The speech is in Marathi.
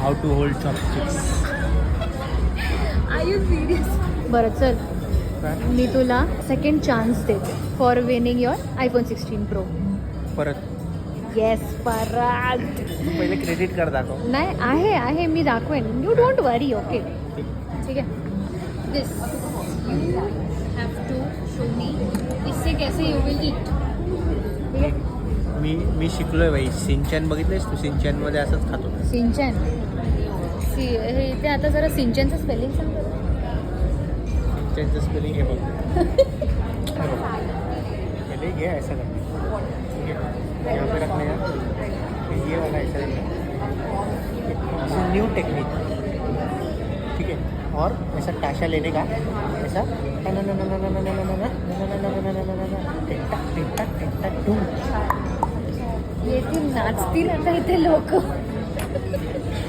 How to hold chopsticks. Are you serious? बरं चल, मी तुला सेकंड चान्स देते फॉर विनिंग युअर आयफोन 16 प्रो. परत येस, परत. पहिले क्रेडिट कार्ड दाखव. नाही, आहे मी दाखवेन. You don't worry. ओके, ठीक है. This you have to show me. इससे कैसे यू विल ईट. ठीक है. मी शिकलोय बाई. सिंचन बघितलंयस तू? सिंचनमध्ये असंच खातो. सिंचन. हे इथे आता जरा सिंचनचं स्पेलिंग सांग. सिंचनचं स्पेलिंग हे बघ. हे बघ. पहिले घे ऐसा करना. ठीक है, यहाँ पे रखना है. ये वाला ऐसा रखना. New technique. ठीक है. और ऐसा टाशा लेने का, ऐसा येथे नाचतील आता इथे लोक.